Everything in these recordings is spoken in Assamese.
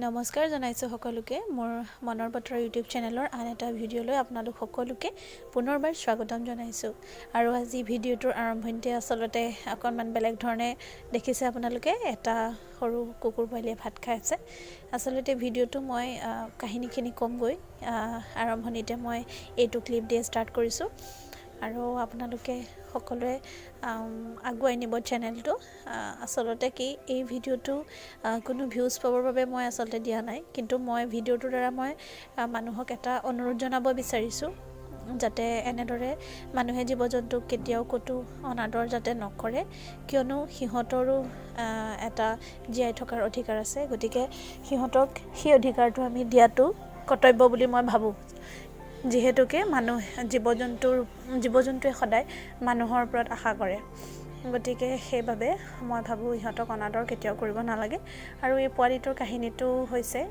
নমস্কাৰ জনাইছোঁ সকলোকে মোৰ মনৰ বতৰ ইউটিউব চেনেলৰ আন এটা ভিডিঅ'লৈ আপোনালোক সকলোকে পুনৰবাৰ স্বাগতম জনাইছোঁ। আৰু আজি ভিডিঅ'টোৰ আৰম্ভণিতে আচলতে অকণমান বেলেগ ধৰণে দেখিছে আপোনালোকে এটা সৰু কুকুৰ পোৱালীয়ে ভাত খাই আছে। আচলতে ভিডিঅ'টো মই কাহিনীখিনি ক'মগৈ। আৰম্ভণিতে মই এইটো ক্লিপ দিয়ে ষ্টাৰ্ট কৰিছোঁ আৰু আপোনালোকে সকলোৱে আগুৱাই নিব চেনেলটো। আচলতে কি এই ভিডিঅ'টো কোনো ভিউজ পাবৰ বাবে মই আচলতে দিয়া নাই, কিন্তু মই ভিডিঅ'টোৰ দ্বাৰা মই মানুহক এটা অনুৰোধ জনাব বিচাৰিছোঁ যাতে এনেদৰে মানুহে জীৱ জন্তুক কেতিয়াও ক'তো অনাদৰ যাতে নকৰে, কিয়নো সিহঁতৰো এটা জীয়াই থকাৰ অধিকাৰ আছে। গতিকে সিহঁতক সেই অধিকাৰটো আমি দিয়াটো কৰ্তব্য বুলি মই ভাবোঁ, যিহেতুকে জীৱ জন্তুৱে সদায় মানুহৰ ওপৰত আশা কৰে। গতিকে সেইবাবে মই ভাবোঁ ইহঁতক অনাদৰ কেতিয়াও কৰিব নালাগে। আৰু এই পোৱালিটোৰ কাহিনীটো হৈছে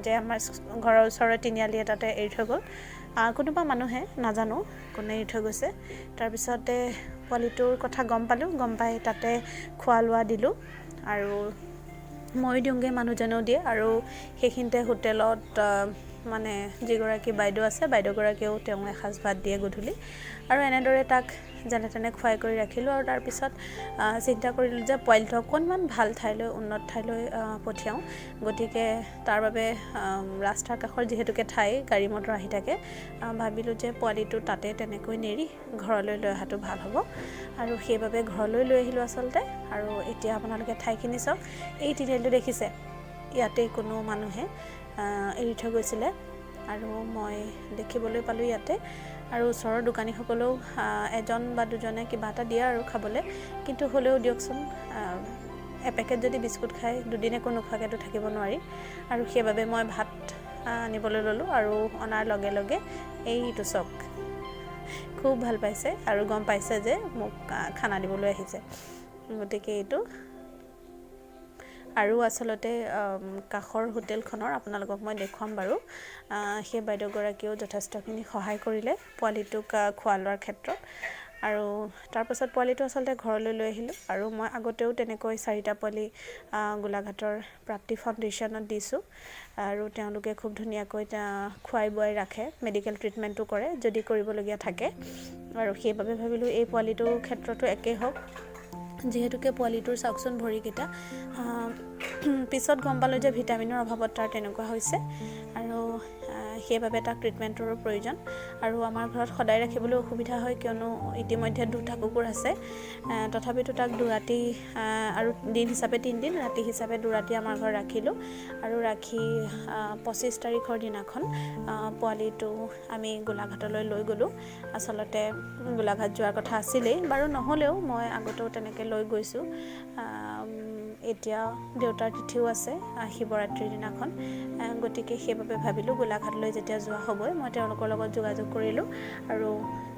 যে আমাৰ ঘৰৰ ওচৰৰ তিনিআলি এটাতে এৰি থৈ গ'ল কোনোবা মানুহে, নাজানো কোনে এৰি থৈ গৈছে। তাৰপিছতে পোৱালিটোৰ কথা গম পাই তাতে খোৱা লোৱা দিলোঁ আৰু ময়ো দিওঁগৈ, মানুহজনেও দিয়ে। আৰু সেইখিনিতে হোটেলত মানে যিগৰাকী বাইদেউ আছে, বাইদেউগৰাকীয়েও তেওঁ এসাঁজ ভাত দিয়ে গধূলি। আৰু এনেদৰে তাক যেনে তেনে খুৱাই কৰি ৰাখিলোঁ। আৰু তাৰপিছত চিন্তা কৰিলোঁ যে পোৱালিটো অকণমান ভাল ঠাইলৈ, উন্নত ঠাইলৈ পঠিয়াওঁ। গতিকে তাৰ বাবে ৰাস্তাৰ কাষৰ যিহেতুকে ঠাই, গাড়ী মটৰ আহি থাকে, ভাবিলোঁ যে পোৱালিটো তাতে তেনেকৈ নেৰি ঘৰলৈ লৈ অহাটো ভাল হ'ব। আৰু সেইবাবে ঘৰলৈ লৈ আহিলোঁ আচলতে। আৰু এতিয়া আপোনালোকে ঠাইখিনি চাওক, এই তিনিআলিটো দেখিছে, ইয়াতে কোনো মানুহে এৰি থৈ গৈছিলে আৰু মই দেখিবলৈ পালোঁ ইয়াতে। আৰু ওচৰৰ দোকানীসকলেও এজন বা দুজনে কিবা এটা দিয়ে আৰু খাবলৈ, কিন্তু হ'লেও দিয়কচোন, এপেকেট যদি বিস্কুট খাই দুদিন একো নোখোৱাকৈতো থাকিব নোৱাৰি। আৰু সেইবাবে মই ভাত আনিবলৈ ল'লোঁ আৰু অনাৰ লগে লগে এইটো চাওক, খুব ভাল পাইছে আৰু গম পাইছে যে মোক খানা দিবলৈ আহিছে। গতিকে এইটো আৰু আচলতে কাষৰ হোটেলখনৰ আপোনালোকক মই দেখুৱাম বাৰু। সেই বাইদেউগৰাকীয়েও যথেষ্টখিনি সহায় কৰিলে পোৱালিটোক খোৱা লোৱাৰ ক্ষেত্ৰত। আৰু তাৰপাছত পোৱালিটো আচলতে ঘৰলৈ লৈ আহিলোঁ। আৰু মই আগতেও তেনেকৈ 4টা পোৱালি গোলাঘাটৰ প্ৰাপ্তি ফাউণ্ডেশ্যনত দিছোঁ আৰু তেওঁলোকে খুব ধুনীয়াকৈ খুৱাই বোৱাই ৰাখে, মেডিকেল ট্ৰিটমেণ্টো কৰে যদি কৰিবলগীয়া থাকে। আৰু সেইবাবে ভাবিলোঁ এই পোৱালিটোৰ ক্ষেত্ৰতো একেই হওক, যিহেতুকে পোৱালিটোৰ চাওকচোন ভৰিকেইটা, পিছত গম পালোঁ যে ভিটামিনৰ অভাৱত তাৰ তেনেকুৱা হৈছে। আৰু সেইবাবে তাক ট্ৰিটমেণ্টৰো প্ৰয়োজন। আৰু আমাৰ ঘৰত সদায় ৰাখিবলৈ অসুবিধা হয়, কিয়নো ইতিমধ্যে 2টা কুকুৰ আছে। তথাপিতো তাক 2 ৰাতি আৰু দিন হিচাপে 3 দিন, ৰাতি হিচাপে 2 ৰাতি আমাৰ ঘৰত ৰাখিলোঁ। আৰু ৰাখি 25 তাৰিখৰ দিনাখন পোৱালিটো আমি গোলাঘাটলৈ লৈ গ'লোঁ। আচলতে গোলাঘাট যোৱাৰ কথা আছিলেই বাৰু, নহ'লেও মই আগতেও তেনেকৈ লৈ গৈছোঁ। এতিয়া দেউতাৰ তিথিও আছে শিৱৰাত্ৰিৰ দিনাখন, গতিকে সেইবাবে ভাবিলোঁ গোলাঘাটলৈ যেতিয়া যোৱা হ'বই, মই তেওঁলোকৰ লগত যোগাযোগ কৰিলোঁ আৰু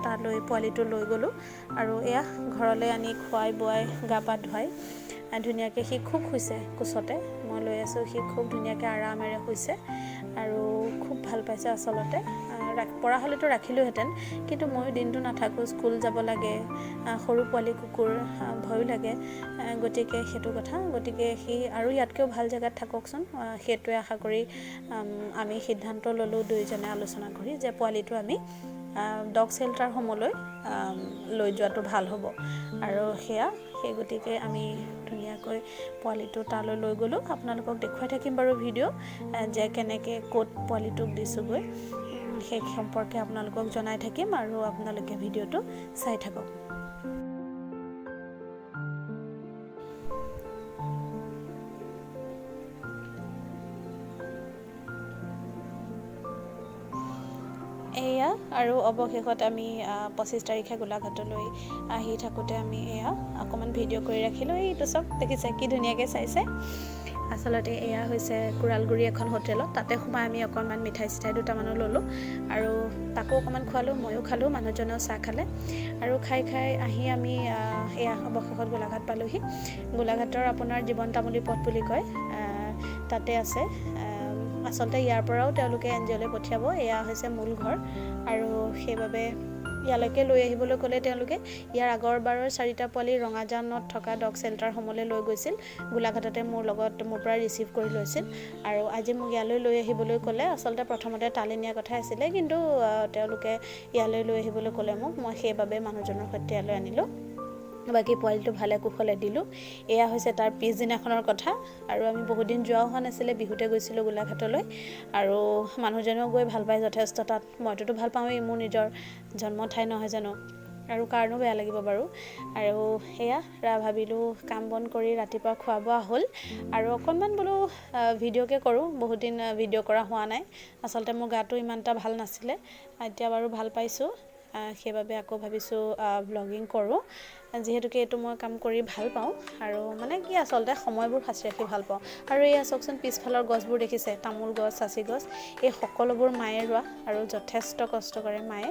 তালৈ পোৱালিটো লৈ গ'লোঁ। আৰু এয়া ঘৰলৈ আনি খুৱাই বোৱাই গা পা ধুৱাই ধুনীয়াকৈ সি খুব শুইছে কোচতে, মই লৈ আছোঁ, সি খুব ধুনীয়াকৈ আৰামেৰে শুইছে আৰু খুব ভাল পাইছে। আচলতে পৰা হ'লেতো ৰাখিলোঁহেঁতেন, কিন্তু ময়ো দিনটো নাথাকোঁ, স্কুল যাব লাগে, সৰু পোৱালি কুকুৰ, ভয়ো লাগে। গতিকে সেইটো কথা। গতিকে সি আৰু ইয়াতকৈও ভাল জেগাত থাককচোন, সেইটোৱে আশা কৰি আমি সিদ্ধান্ত ল'লোঁ দুয়োজনে আলোচনা কৰি যে পোৱালিটো আমি ডগ চেল্টাৰসমূহলৈ লৈ যোৱাটো ভাল হ'ব। আৰু সেই গতিকে আমি ধুনীয়াকৈ পোৱালিটো তালৈ লৈ গ'লোঁ। আপোনালোকক দেখুৱাই থাকিম বাৰু ভিডিঅ' যে কেনেকৈ ক'ত পোৱালিটোক দিছোঁগৈ, সেই সম্পৰ্কে আপোনালোকক জনাই থাকিম আৰু আপোনালোকে ভিডিঅ'টো চাই থাকক। এয়া আৰু অৱশেষত আমি 25 তাৰিখে গোলাঘাটলৈ আহি থাকোঁতে আমি এয়া অকণমান ভিডিঅ' কৰি ৰাখিলোঁ। এইটো চব দেখিছে কি ধুনীয়াকৈ চাইছে। আচলতে এয়া হৈছে কোৰালগুৰি এখন হোটেলত, তাতে সোমাই আমি অকণমান মিঠাই চিঠাই 2টামানো ল'লোঁ আৰু তাকো অকণমান খোৱালোঁ, ময়ো খালোঁ, মানুহজনেও চাহ খালে। আৰু খাই আহি আমি এয়া অৱশেষত গোলাঘাট পালোঁহি। গোলাঘাটৰ আপোনাৰ জীৱন তামুলী পথ বুলি কয়, তাতে আছে। আচলতে ইয়াৰ পৰাও তেওঁলোকে NGOলৈ পঠিয়াব, এয়া হৈছে মূল ঘৰ। আৰু সেইবাবে ইয়ালৈকে লৈ আহিবলৈ ক'লে তেওঁলোকে। ইয়াৰ আগৰবাৰৰ 4টা পোৱালি ৰঙাজানত থকা ডগ চেল্টাৰ হোমলৈ লৈ গৈছিল। গোলাঘাটতে মোৰ পৰা ৰিচিভ কৰি লৈছিল আৰু আজি মোক ইয়ালৈ লৈ আহিবলৈ ক'লে। আচলতে প্ৰথমতে তালৈ নিয়াৰ কথা আছিলে, কিন্তু তেওঁলোকে ইয়ালৈ লৈ আহিবলৈ ক'লে মোক। মই সেইবাবে মানুহজনৰ সৈতে ইয়ালৈ আনিলোঁ। বাকী পোৱালিটো ভালে কুশলে দিলোঁ। এয়া হৈছে তাৰ পিছদিনাখনৰ কথা। আৰু আমি বহুত দিন যোৱাও হোৱা নাছিলে, বিহুতে গৈছিলোঁ গোলাঘাটলৈ। আৰু মানুহজনেও গৈ ভাল পায় যথেষ্ট তাত। মইতো ভাল পাওঁৱেই, মোৰ নিজৰ জন্ম ঠাই নহয় জানো, আৰু কাৰণো বেয়া লাগিব বাৰু। আৰু এয়া ভাবিলোঁ কাম বন কৰি ৰাতিপুৱা খোৱা বোৱা হ'ল আৰু অকণমান বোলো ভিডিঅ'কে কৰোঁ। বহুত দিন ভিডিঅ' কৰা হোৱা নাই। আচলতে মোৰ গাটো ইমান এটা ভাল নাছিলে, এতিয়া বাৰু ভাল পাইছোঁ। সেইবাবে আকৌ ভাবিছোঁ ব্লগিং কৰোঁ, যিহেতুকে এইটো মই কাম কৰি ভাল পাওঁ। আৰু মানে কি আচলতে সময়বোৰ সাঁচি ৰাখি ভাল পাওঁ। আৰু এয়া চাওকচোন পিছফালৰ গছবোৰ দেখিছে, তামোল গছ, চাচি গছ, এই সকলোবোৰ মায়ে ৰোৱা আৰু যথেষ্ট কষ্ট কৰে মায়ে।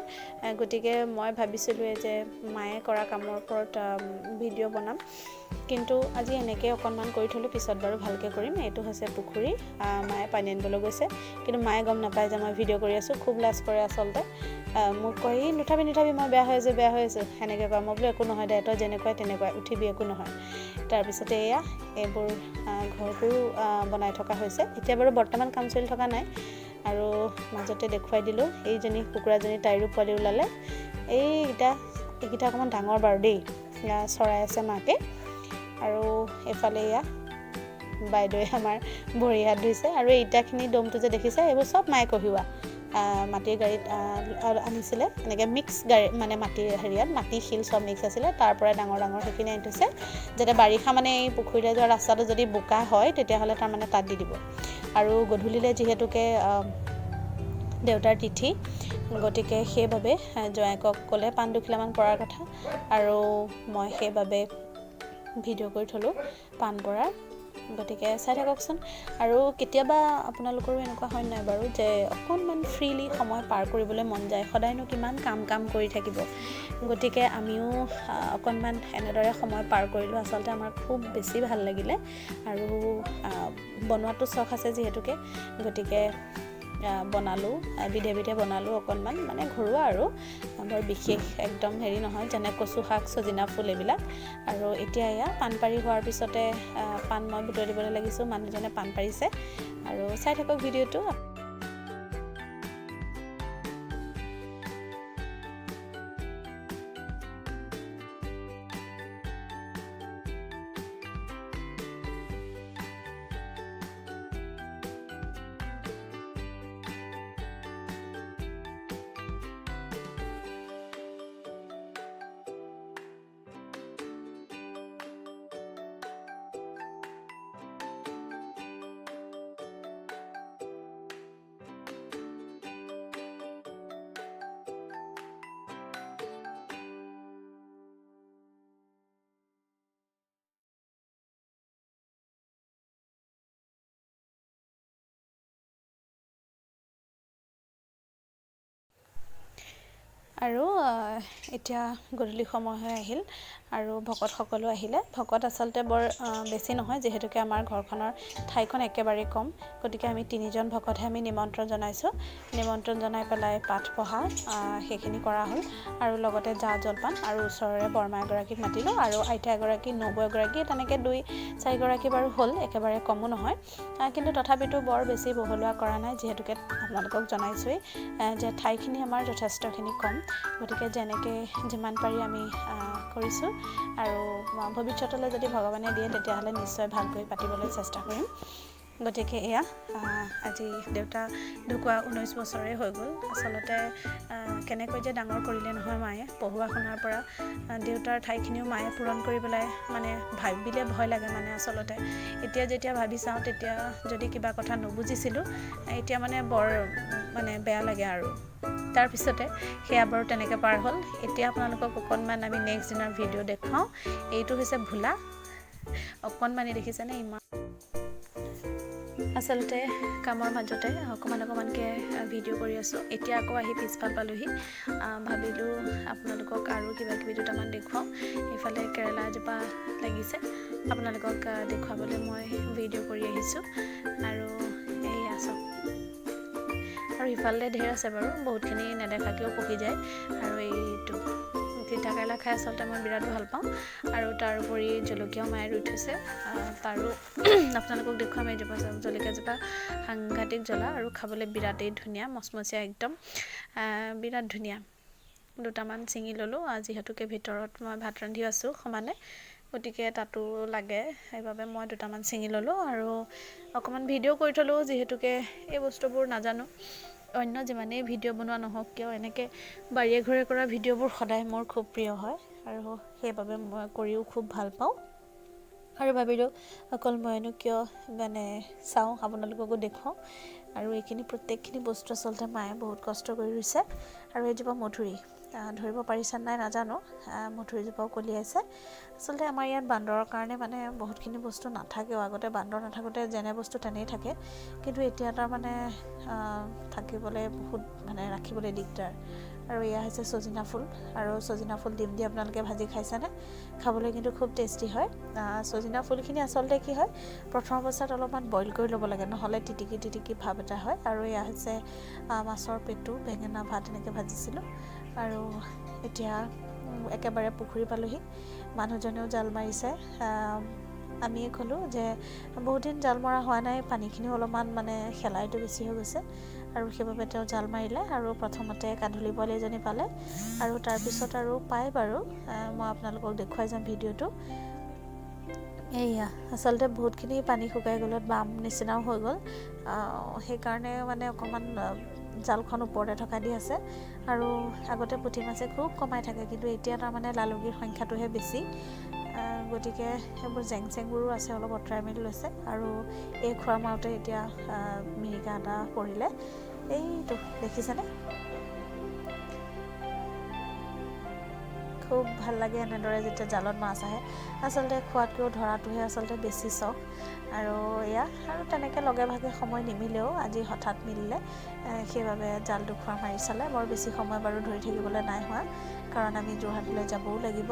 গতিকে মই ভাবিছিলোঁ যে মায়ে কৰা কামৰ ওপৰত ভিডিঅ' বনাম, কিন্তু আজি এনেকৈ অকণমান কৰি থ'লোঁ, পিছত বাৰু ভালকৈ কৰিম। এইটো হৈছে পুখুৰী, মায়ে পানী আনিবলৈ গৈছে, কিন্তু মায়ে গম নাপায় যে মই ভিডিঅ' কৰি আছোঁ। খুব লাজ কৰে আচলতে। মোক কয়, নুঠাবি মই বেয়া হৈ আছোঁ সেনেকৈ কয়। মই বোলো একো নহয় দে, তই যেনেকুৱাই তেনেকুৱাই উঠিবি, একো নহয়। তাৰপিছতে এয়া এইবোৰ ঘৰটোও বনাই থকা হৈছে। এতিয়া বাৰু বৰ্তমান কাম চলি থকা নাই। আৰু মাজতে দেখুৱাই দিলোঁ এইজনী কুকুৰাজনী, তাইৰো পোৱালি ওলালে। এইকেইটা অকণমান ডাঙৰ বাৰু দেই, চৰাই আছে মাকে। আৰু এইফালে এয়া বাইদেৱে আমাৰ ভৰি হাত ধুইছে। আৰু এই ইটাখিনি দমটো যে দেখিছে, এইবোৰ চব মায়ে কঢ়িওৱা। মাটিৰ গাড়ীত আনিছিলে, এনেকৈ মিক্স গাড়ী, মানে মাটিৰ মাটি শিল চব মিক্স আছিলে। তাৰ পৰাই ডাঙৰ সেইখিনি আনি থৈছে, যাতে বাৰিষা মানে এই পুখুৰীলৈ যোৱা ৰাস্তাটো যদি বোকা হয় তেতিয়াহ'লে তাৰমানে তাত দি দিব। আৰু গধূলিলৈ যিহেতুকে দেউতাৰ তিথি, গতিকে সেইবাবে জোঁৱাইকক ক'লে পাণ 2 কিলোমান পৰাৰ কথা। আৰু মই সেইবাবে ভিডিঅ' কৰি থ'লোঁ পাণ পৰাৰ। গতিকে চাই থাককচোন। আৰু কেতিয়াবা আপোনালোকৰো এনেকুৱা হয় নাই বাৰু, যে অকণমান ফ্ৰীলি সময় পাৰ কৰিবলৈ মন যায়। সদায়নো কিমান কাম কৰি থাকিব। গতিকে আমিও অকণমান এনেদৰে সময় পাৰ কৰিলোঁ। আচলতে আমাৰ খুব বেছি ভাল লাগিলে। আৰু বনোৱাটো চখ আছে যিহেতুকে, গতিকে বনালোঁ, বিধে বনালোঁ অকণমান, মানে ঘৰুৱা আৰু বৰ বিশেষ একদম নহয়, যেনে কচু শাক, ছজিনা ফুল এইবিলাক। আৰু এতিয়া এয়া পাণ পাৰি হোৱাৰ পিছতে পাণ মই বুটলি দিবলৈ লাগিছোঁ। মানুহজনে পাণ পাৰিছে। আৰু চাই থাকক ভিডিঅ'টো। আৰু এতিয়া গধূলি সময় হৈ আহিল আৰু ভকতসকলো আহিলে। ভকত আচলতে বৰ বেছি নহয়, যিহেতুকে আমাৰ ঘৰখনৰ ঠাইখন একেবাৰেই কম। গতিকে আমি 3জন ভকতহে আমি নিমন্ত্ৰণ জনাইছোঁ। নিমন্ত্ৰণ জনাই পেলাই পাঠ পঢ়া সেইখিনি কৰা হ'ল। আৰু লগতে জা জলপান, আৰু ওচৰৰে বৰমা এগৰাকীক মাতিলোঁ, আৰু আইতা এগৰাকী, নবৌ এগৰাকী, তেনেকৈ 2-4 গৰাকী বাৰু হ'ল, একেবাৰে কমো নহয়। কিন্তু তথাপিতো বৰ বেছি বহলোৱা কৰা নাই, যিহেতুকে আপোনালোকক জনাইছোঁৱেই যে ঠাইখিনি আমাৰ যথেষ্টখিনি কম। গতিকে যিমান পাৰি আমি কৰিছোঁ। আৰু ভৱিষ্যতলৈ যদি ভগৱানে দিয়ে তেতিয়াহ'লে নিশ্চয় ভালকৈ পাতিবলৈ চেষ্টা কৰিম। গতিকে এয়া আজি দেউতা ঢুকুৱা 19 বছৰেই হৈ গ'ল। আচলতে কেনেকৈ যে ডাঙৰ কৰিলে নহয় মায়ে, পঢ়ুৱা শুনাৰ পৰা দেউতাৰ ঠাইখিনিও মায়ে পূৰণ কৰি পেলাই, মানে ভাবিলে ভয় লাগে। মানে আচলতে এতিয়া যেতিয়া ভাবি চাওঁ, তেতিয়া যদি কিবা কথা নুবুজিছিলোঁ, এতিয়া মানে বৰ বেয়া লাগে। আৰু তাৰপিছতে সেয়া বাৰু তেনেকৈ পাৰ হ'ল। এতিয়া আপোনালোকক অকণমান আমি নেক্সট দিনৰ ভিডিঅ' দেখুৱাওঁ। এইটো হৈছে ভোলা, অকণমানি দেখিছেনে? ইমান আচলতে কামৰ মাজতে অকণমানকৈ ভিডিঅ' কৰি আছোঁ। এতিয়া আকৌ আহি পিছফাল পালোহি। ভাবিলোঁ আপোনালোকক আৰু কিবাকিবি দুটামান দেখুৱাওঁ। এইফালে কেৰেলা এজোপা লাগিছে, আপোনালোকক দেখুৱাবলৈ মই ভিডিঅ' কৰি আহিছোঁ। আৰু এই আছোঁ। আৰু সিফালে ঢেৰ আছে বাৰু, বহুতখিনি নেদেখাকেও পকি যায়। আৰু এইটো তিতা কেৰেলা খাই আচলতে মই বিৰাট ভাল পাওঁ। আৰু তাৰোপৰি জলকীয়াও মায়ে ৰুই থৈছে, তাৰো আপোনালোকক দেখুৱাম। এইজোপা জলকীয়াজোপা সাংঘাতিক জ্বলা আৰু খাবলৈ বিৰাটেই ধুনীয়া, মচমচীয়া একদম, বিৰাট ধুনীয়া। দুটামান ছিঙি ল'লোঁ, যিহেতুকে ভিতৰত মই ভাত ৰান্ধি আছোঁ সমানে, গতিকে তাতো লাগে, সেইবাবে মই দুটামান ছিঙি ল'লোঁ। আৰু অকণমান ভিডিঅ' কৰি থ'লোঁ, যিহেতুকে এই বস্তুবোৰ নাজানো। অন্য যিমানেই ভিডিঅ' বনোৱা নহওক কিয়, এনেকৈ বাৰীয়ে ঘৰে কৰা ভিডিঅ'বোৰ সদায় মোৰ খুব প্ৰিয় হয়, আৰু সেইবাবে মই কৰিও খুব ভাল পাওঁ। আৰু ভাবিলোঁ অকল মইনো কিয় মানে চাওঁ, আপোনালোককো দেখুৱাওঁ। আৰু এইখিনি প্ৰত্যেকখিনি বস্তু আচলতে মায়ে বহুত কষ্ট কৰি ৰুইছে। আৰু এইজোপা মধুৰি, ধৰিব পাৰিছে নাই নাজানো, মধুৰিজোপাও কলিয়াইছে। আচলতে আমাৰ ইয়াত বান্দৰৰ কাৰণে মানে বহুতখিনি বস্তু নাথাকেও। আগতে বান্দৰ নাথাকোঁতে যেনে বস্তু তেনেই থাকে, কিন্তু এতিয়া তাৰমানে থাকিবলৈ বহুত মানে ৰাখিবলৈ দিগদাৰ। আৰু এয়া হৈছে ছজিনা ফুল, আৰু ছজিনা ফুল ডিম দি আপোনালোকে ভাজি খাইছেনে? খাবলৈ কিন্তু খুব টেষ্টি হয়। ছজিনা ফুলখিনি আচলতে কি হয়, প্ৰথম অৱস্থাত অলপমান বইল কৰি ল'ব লাগে, নহ'লে তিটিকি তিটিকি ভাৱ এটা হয়। আৰু এয়া হৈছে মাছৰ পেটু, বেঙেনা ভাত এনেকৈ ভাজিছিলোঁ। আৰু এতিয়া একেবাৰে পুখুৰী পালোহি, মানুহজনেও জাল মাৰিছে। আমিয়ে ক'লোঁ যে বহুত দিন জাল মৰা হোৱা নাই, পানীখিনিও অলপমান মানে শেলাইটো বেছি হৈ গৈছে, আৰু সেইবাবে তেওঁ জাল মাৰিলে। আৰু প্ৰথমতে কান্ধুলি পোৱালি এজনী পালে, আৰু তাৰপিছত আৰু পায় বাৰু, মই আপোনালোকক দেখুৱাই যাম ভিডিঅ'টো। এইয়া আচলতে বহুতখিনি পানী শুকাই গ'লত বাম নিচিনাও হৈ গ'ল, সেইকাৰণে মানে অকণমান জালখন ওপৰতে থকা দি আছে। আৰু আগতে পুঠি মাছে খুব কমাই থাকে, কিন্তু এতিয়া তাৰমানে লালুকিৰ সংখ্যাটোহে বেছি, গতিকে সেইবোৰ জেংচেংবোৰো আছে, অলপ অঁতৰাই মেলি লৈছে। আৰু এই খোৱা মাৰোঁতে এতিয়া মিৰিকা এটা পৰিলে, এইটো দেখিছেনে? খুব ভাল লাগে এনেদৰে যেতিয়া জালত মাছ আহে। আচলতে খোৱাতকৈও ধৰাটোহে আচলতে বেছি চখ। আৰু এয়া, আৰু তেনেকৈ লগে ভাগে সময় নিমিলেও আজি হঠাৎ মিলিলে, সেইবাবে জাল দুখুৱা মাৰি চালে। বৰ বেছি সময় বাৰু ধৰি থাকিবলৈ নাই হোৱা, কাৰণ আমি যোৰহাটলৈ যাবও লাগিব,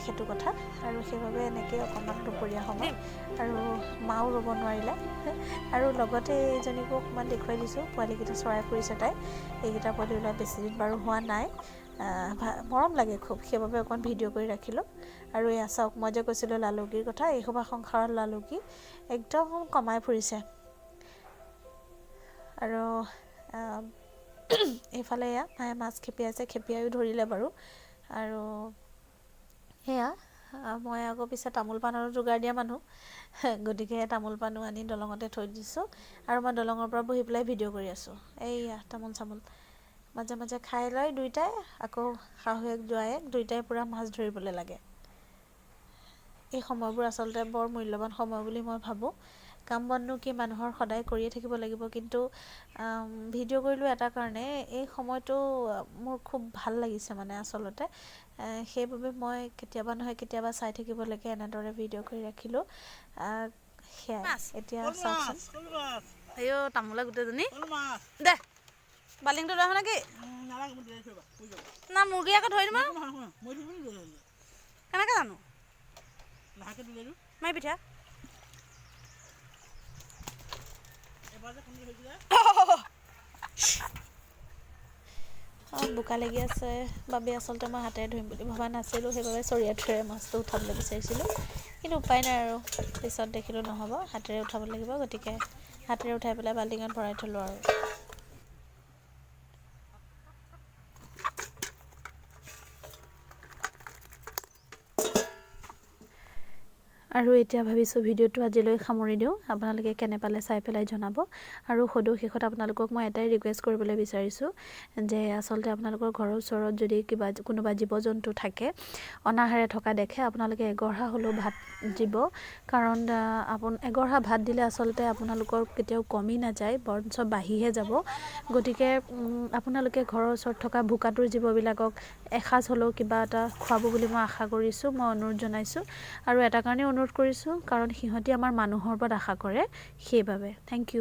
সেইটো কথা। আৰু সেইবাবে এনেকৈ অকণমান দুপৰীয়া সময়, আৰু মাও ৰ'ব নোৱাৰিলে। আৰু লগতে এইজনীকো অকণমান দেখুৱাই দিছোঁ, পোৱালিকেইটা চৰাই ফুৰিছে তাই। এইকেইটা পোৱালি ওলাই বেছি দিন বাৰু হোৱা নাই, মৰম লাগে খুব, সেইবাবে অকণমান ভিডিঅ' কৰি ৰাখিলোঁ। আৰু এয়া চাওক, মই যে কৈছিলোঁ লালুকিৰ কথা, এইসোপা সংসাৰত লালুকি একদম কমাই ফুৰিছে। আৰু এইফালে এয়া মায়ে মাছ খেপিয়াইছে, খেপিয়াইও ধৰিলে বাৰু। আৰু সেয়া, মই আকৌ পিছে তামোল পাণৰো যোগাৰ দিয়া মানুহ, গতিকে তামোল পাণো আনি দলঙতে থৈ দিছোঁ। আৰু মই দলঙৰ পৰা বহি পেলাই ভিডিঅ' কৰি আছোঁ। এইয়া তামোল চামোল মাজে মাজে খাই লয় দুয়োটাই, আকৌ শাহুৱেক জোৱায়েক দুয়োটাই পূৰা মাছ ধৰিবলৈ লাগে। এই সময়বোৰ আচলতে বৰ মূল্যৱান সময় বুলি মই ভাবোঁ। কাম বননো কি, মানুহৰ সদায় কৰিয়ে থাকিব লাগিব, কিন্তু ভিডিঅ' কৰিলোঁ এটা কাৰণে, এই সময়টো মোৰ খুব ভাল লাগিছে মানে আচলতে। সেইবাবে মই কেতিয়াবা নহয় কেতিয়াবা চাই থাকিব লাগে, এনেদৰে ভিডিঅ' কৰি ৰাখিলোঁ। সেয়াই, এতিয়া চাওকচোন। আইঅ তামোলে গোটেইজনী দে, বাল্টিংটো লৈ আহোঁ নেকি? না মুৰ্গী আকৌ ধৰি দিম আৰু কেনেকৈ জানো, মাৰি পিঠা বোকা লাগি আছে বাবে আচলতে মই হাতেৰে ধুম বুলি ভবা নাছিলোঁ, সেইবাবে চৰিয়া থুৰে মাছটো উঠাবলৈ বিচাৰিছিলোঁ। কিন্তু উপায় নাই, আৰু পিছত দেখিলোঁ নহ'ব, হাতেৰে উঠাব লাগিব, গতিকে হাতেৰে উঠাই পেলাই বাল্টিঙত ভৰাই থ'লোঁ। আৰু এতিয়া ভাবিছোঁ ভিডিঅ'টো আজিলৈ সামৰি দিওঁ। আপোনালোকে কেনে পালে চাই পেলাই জনাব। আৰু সদৌ শেষত আপোনালোকক মই এটাই ৰিকুৱেষ্ট কৰিবলৈ বিচাৰিছোঁ, যে আচলতে আপোনালোকৰ ঘৰৰ ওচৰত যদি কোনোবা জীৱ জন্তু থাকে, অনাহাৰে থকা দেখে, আপোনালোকে এগঢ়া হ'লেও ভাত দিব, কাৰণ এগঢ়া ভাত দিলে আচলতে আপোনালোকৰ কেতিয়াও কমি নাযায়, বৰঞ্চ বাঢ়িহে যাব। গতিকে আপোনালোকে ঘৰৰ ওচৰত থকা ভোকাতুৰ জীৱবিলাকক এসাঁজ হ'লেও কিবা এটা খুৱাব বুলি মই আশা কৰিছোঁ, মই অনুৰোধ জনাইছোঁ। আৰু এটা কাৰণেই অনুৰোধ কৰিছোঁ, কাৰণ সিহঁতি আমাৰ মানুহৰ ওপৰত আশা কৰে, সেইবাবে। Thank U.